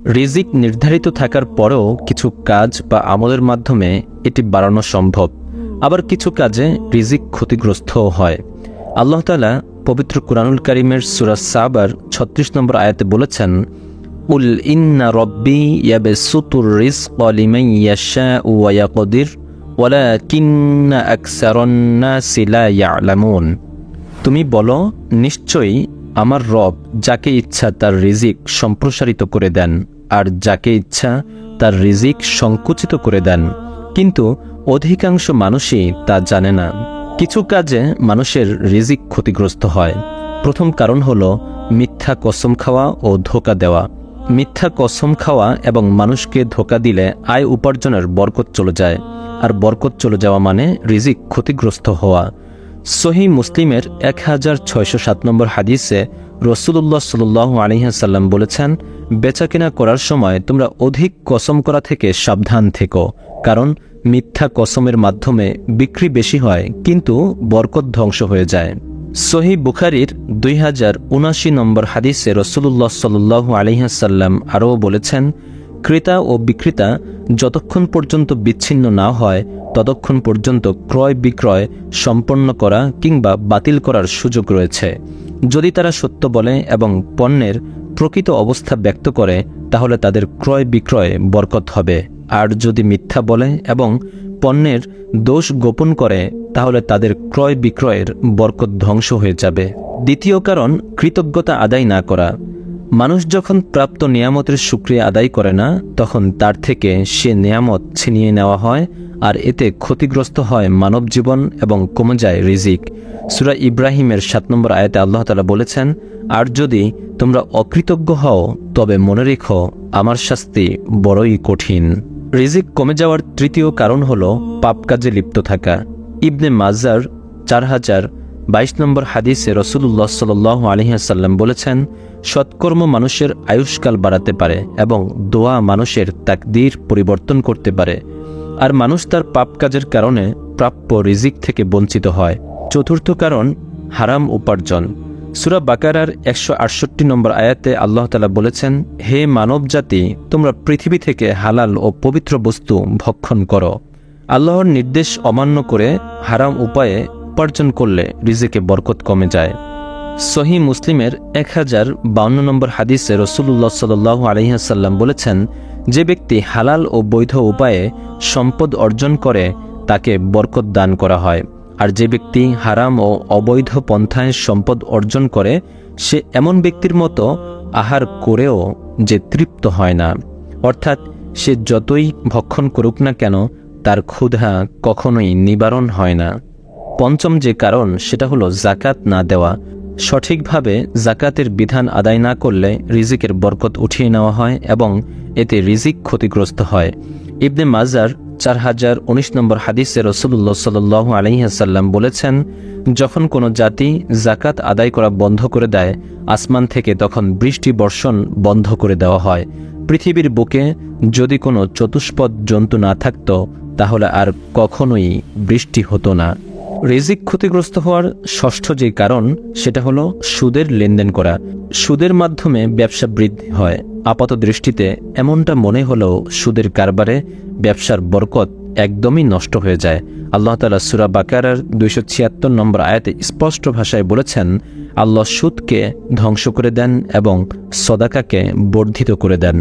রিজিক নির্ধারিত থাকার পরেও কিছু কাজ বা আমলের মাধ্যমে এটি বাড়ানো সম্ভব, আবার কিছু কাজে রিজিক ক্ষতিগ্রস্তও হয়। আল্লাহ তাআলা পবিত্র কুরআনুল কারীমের সূরা সাবার ৩৬ নম্বর আয়াতে বলেছেন, উল ইন্না রব্বি ইয়াবসুতুর রিজকা লিমান ইয়াশাউ ওয়া ইয়াকদির ওয়ালাকিন্না আকসারান নাসি লা ইয়ালামুন। তুমি বলো, নিশ্চয়ই আমার রব যাকে ইচ্ছা তার রিজিক সম্প্রসারিত করে দেন, আর যাকে ইচ্ছা তার রিজিক সংকুচিত করে দেন, কিন্তু অধিকাংশ মানুষই তা জানে না। কিছু কাজে মানুষের রিজিক ক্ষতিগ্রস্ত হয়। প্রথম কারণ হলো মিথ্যা কসম খাওয়া ও ধোঁকা দেওয়া। মিথ্যা কসম খাওয়া এবং মানুষকে ধোঁকা দিলে আয় উপার্জনের বরকত চলে যায়, আর বরকত চলে যাওয়া মানে রিজিক ক্ষতিগ্রস্ত হওয়া। সহিহ মুসলিমের 1607 নম্বর হাদিসে রাসূলুল্লাহ সাল্লাল্লাহু আলাইহি ওয়াসাল্লাম বলেছেন, বেচাকেনা করার সময় তোমরা অধিক কসম করা থেকে সাবধান থেকো, কারণ মিথ্যা কসমের মাধ্যমে বিক্রি বেশি হয় কিন্তু বরকত ধ্বংস হয়ে যায়। সহিহ বুখারীর 2079 নম্বর হাদিসে রাসূলুল্লাহ সাল্লাল্লাহু আলাইহি ওয়াসাল্লাম আরও বলেছেন, ক্রেতা ও বিক্রেতা যতক্ষণ পর্যন্ত বিচ্ছিন্ন না হয় ততক্ষণ পর্যন্ত ক্রয় বিক্রয় সম্পন্ন করা কিংবা বাতিল করার সুযোগ রয়েছে। যদি তারা সত্য বলে এবং পণ্যের প্রকৃত অবস্থা ব্যক্ত করে তাহলে তাদের ক্রয় বিক্রয়ে বরকত হবে, আর যদি মিথ্যা বলে এবং পণ্যের দোষ গোপন করে তাহলে তাদের ক্রয় বিক্রয়ের বরকত ধ্বংস হয়ে যাবে। দ্বিতীয় কারণ, কৃতজ্ঞতা আদায় না করা। মানুষ যখন প্রাপ্ত নিয়ামতের শুকরিয়া আদায় করে না তখন তার থেকে সে নিয়ামত ছিনিয়ে নেওয়া হয়, আর এতে ক্ষতিগ্রস্ত হয় মানব জীবন এবং কমে যায় রিজিক। সূরা ইব্রাহিমের 7 নম্বর আয়াতে আল্লাহ তাআলা বলেছেন, আর যদি তোমরা অকৃতজ্ঞ হও তবে মনে রেখো আমার শাস্তি বড়ই কঠিন। রিজিক কমে যাওয়ার তৃতীয় কারণ হলো পাপ কাজে লিপ্ত থাকা। ইবনে মাজার 4022 নম্বর হাদিসে রাসূলুল্লাহ সাল্লাল্লাহু আলাইহি ওয়াসাল্লাম বলেছেন, সৎকর্ম মানুষের আয়ুষ্কাল বাড়াতে পারে এবং দোয়া মানুষের তাকদীর পরিবর্তন করতে পারে, আর মানুষ তার পাপ কাজের কারণে প্রাপ্য রিজিক থেকে বঞ্চিত হয়। চতুর্থ কারণ, হারাম উপার্জন। সূরা বাকারার 168 নম্বর আয়াতে আল্লাহ তাআলা বলেছেন, হে মানব জাতি, তোমরা পৃথিবী থেকে হালাল ও পবিত্র বস্তু ভক্ষণ করো। আল্লাহর নির্দেশ অমান্য করে হারাম উপায়ে উপার্জন করলে রিজিকে বরকত কমে যায়। সহিহ মুসলিমের 1052 নম্বর হাদিসে রাসূলুল্লাহ সাল্লাল্লাহু আলাইহি ওয়াসাল্লাম বলেছেন, যে ব্যক্তি হালাল ও বৈধ উপায়ে সম্পদ অর্জন করে তাকে বরকত দান করা হয়, আর যে ব্যক্তি হারাম ও অবৈধ পন্থায় সম্পদ অর্জন করে সে এমন ব্যক্তির মতো আহার করেও যে তৃপ্ত হয় না, অর্থাৎ সে যতই ভক্ষণ করুক না কেন তার ক্ষুধা কখনোই নিবারণ হয় না। পঞ্চম যে কারণ সেটা হলো যাকাত না দেওয়া। সঠিকভাবে যাকাতের বিধান আদায় না করলে রিজিকের বরকত উঠিয়ে নেওয়া হয় এবং এতে রিজিক ক্ষতিগ্রস্ত হয়। ইবনে মাজার 4019 নম্বর হাদিসে রাসূলুল্লাহ সাল্লাল্লাহু আলাইহি ওয়াসাল্লাম বলেছেন, যখন কোনো জাতি যাকাত আদায় করা বন্ধ করে দেয় আসমান থেকে তখন বৃষ্টি বর্ষণ বন্ধ করে দেওয়া হয়। পৃথিবীর বুকে যদি কোনো চতুষ্পদ জন্তু না থাকত তাহলে আর কখনোই বৃষ্টি হতো না। রিজিক ক্ষতিগ্রস্ত হওয়ার ষষ্ঠ যে কারণ সেটা হলো সুদের লেনদেন করা। সুদের মাধ্যমে ব্যবসা বৃদ্ধি হয়। আপাত দৃষ্টিতে এমনটা মনে হলেও সুদের কারবারে ব্যবসার বরকত একদমই নষ্ট হয়ে যায়। আল্লাহ তাআলা সূরা বাকারার 276 নম্বর আয়াতে স্পষ্ট ভাষায় বলেছেন, আল্লাহ সুদকে ধ্বংস করে দেন এবং সদাকাকে বর্ধিত করে দেন।